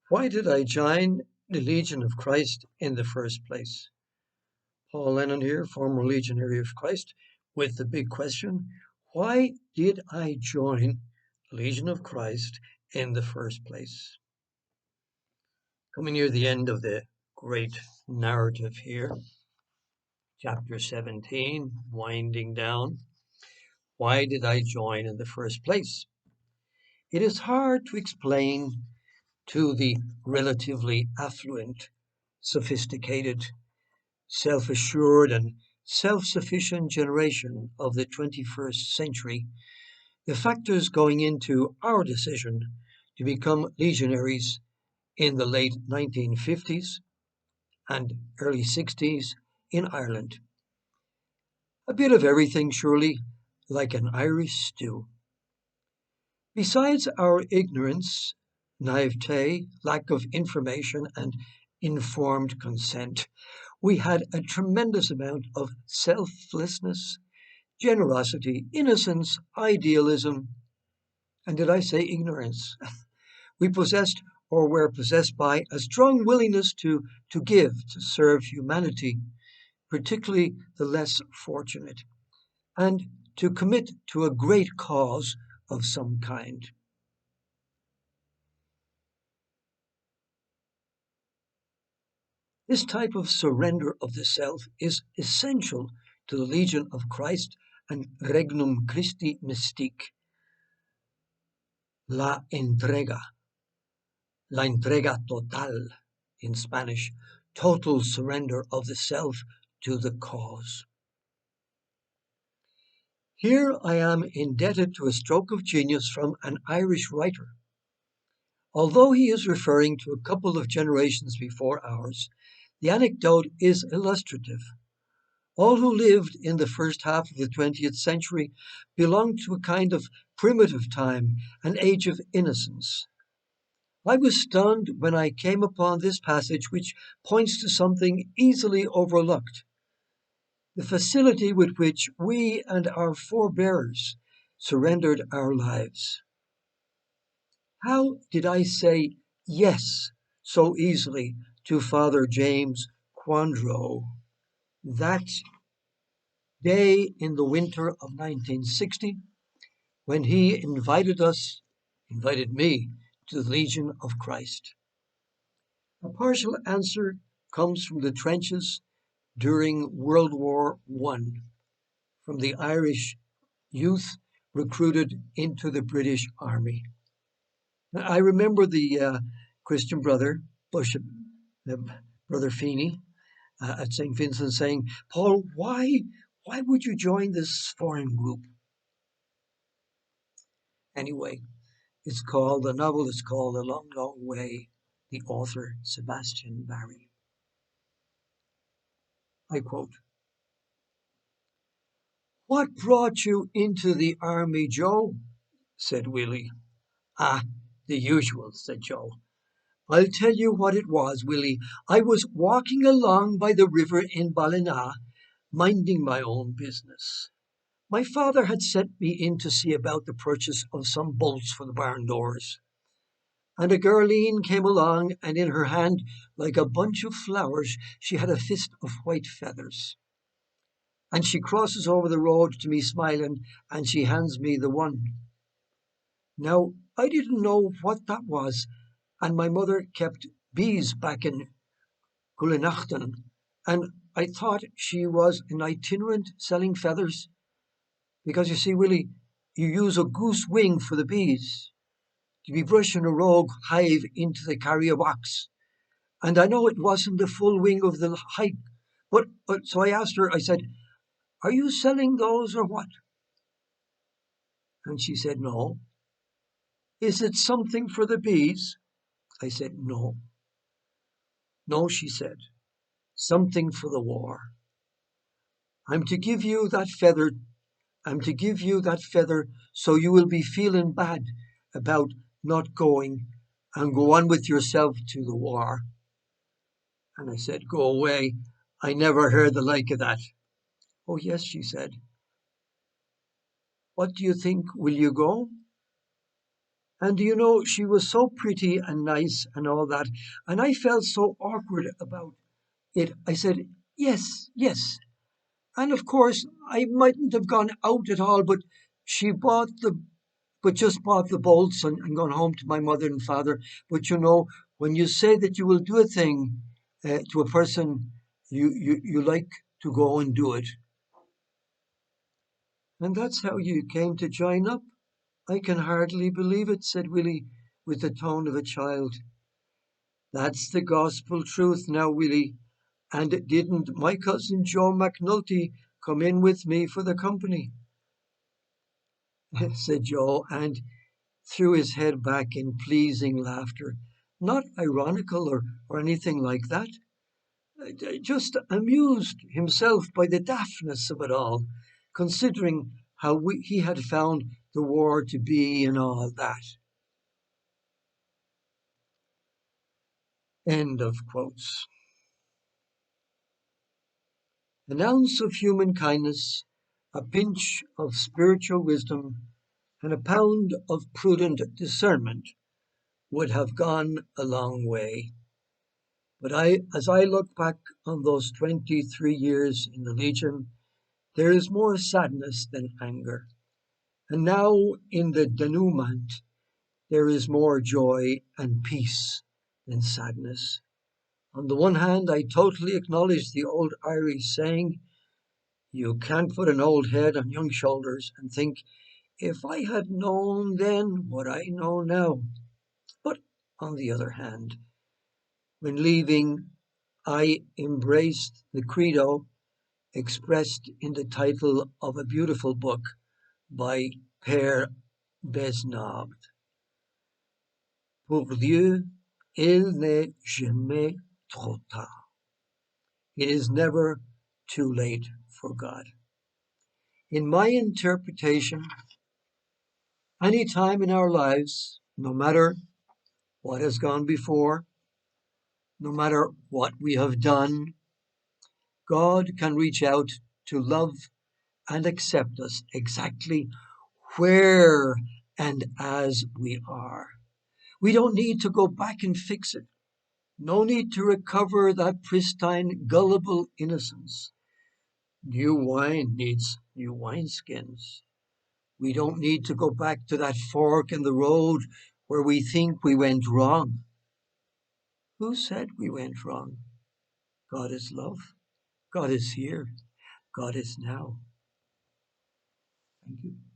Why did I join the Legion of Christ in the first place? Paul Lennon here, former Legionary of Christ, with the big question, why did I join the Legion of Christ in the first place? Coming near the end of the great narrative here, chapter 17, winding down. Why did I join in the first place? It is hard to explain to the relatively affluent, sophisticated, self-assured and self-sufficient generation of the 21st century, the factors going into our decision to become legionaries in the late 1950s and early 60s in Ireland. A bit of everything, surely, like an Irish stew. Besides our ignorance, naivete, lack of information, and informed consent, we had a tremendous amount of selflessness, generosity, innocence, idealism, and did I say ignorance? We possessed or were possessed by a strong willingness to give, to serve humanity, particularly the less fortunate, and to commit to a great cause of some kind. This type of surrender of the self is essential to the Legion of Christ and Regnum Christi Mystique, la entrega total in Spanish, total surrender of the self to the cause. Here I am indebted to a stroke of genius from an Irish writer. Although he is referring to a couple of generations before ours, the anecdote is illustrative. All who lived in the first half of the 20th century belonged to a kind of primitive time, an age of innocence. I was stunned when I came upon this passage, which points to something easily overlooked: the facility with which we and our forebears surrendered our lives. How did I say yes so easily to Father James Coindreau that day in the winter of 1960 when he invited me to the Legion of Christ? A partial answer comes from the trenches during World War I, from the Irish youth recruited into the British Army. I remember the Christian brother, Brother Feeney, at St. Vincent saying, "Paul, why would you join this foreign group?" Anyway, the novel is called A Long, Long Way, the author Sebastian Barry. I quote, "What brought you into the army, Joe?" said Willie. "Ah, the usual," said Joe. "I'll tell you what it was, Willie. I was walking along by the river in Ballina, minding my own business. My father had sent me in to see about the purchase of some bolts for the barn doors. And a girleen came along, and in her hand, like a bunch of flowers, she had a fist of white feathers. And she crosses over the road to me smiling, and she hands me the one. Now, I didn't know what that was, and my mother kept bees back in Gullinachten, and I thought she was an itinerant selling feathers, because you see, Willie, you use a goose wing for the bees, to be brushing a rogue hive into the carrier box. And I know it wasn't the full wing of the hive, but so I asked her, I said, 'Are you selling those or what?' And she said, 'No.' 'Is it something for the bees?' I said, 'No.' 'No,' she said, 'something for the war. I'm to give you that feather so you will be feeling bad about not going and go on with yourself to the war.' And I said, 'Go away. I never heard the like of that.' 'Oh, yes,' she said. 'What do you think? Will you go?' And you know, she was so pretty and nice and all that. And I felt so awkward about it. I said, yes, yes. And of course, I mightn't have gone out at all, but she bought the, but just bought the bolts and gone home to my mother and father. But you know, when you say that you will do a thing to a person, you like to go and do it. And that's how you came to join up. I can hardly believe it, said Willie, with the tone of a child. That's the gospel truth now, Willie. And didn't my cousin Joe McNulty come in with me for the company? said Joe, and threw his head back in pleasing laughter. Not ironical or anything like that. Just amused himself by the daftness of it all, considering how he had found the war to be and all that. End of quotes. An ounce of human kindness, a pinch of spiritual wisdom, and a pound of prudent discernment would have gone a long way. But as I look back on those 23 years in the Legion, there is more sadness than anger. And now in the denouement, there is more joy and peace than sadness. On the one hand, I totally acknowledge the old Irish saying, you can't put an old head on young shoulders and think, if I had known then what I know now. But on the other hand, when leaving, I embraced the credo expressed in the title of a beautiful book by Père Besnard. Pour Dieu, il n'est jamais trop tard. It is never too late for God. In my interpretation, any time in our lives, no matter what has gone before, no matter what we have done, God can reach out to love and accept us exactly where and as we are. We don't need to go back and fix it. No need to recover that pristine, gullible innocence. New wine needs new wineskins. We don't need to go back to that fork in the road where we think we went wrong. Who said we went wrong? God is love. God is here. God is now. Thank you.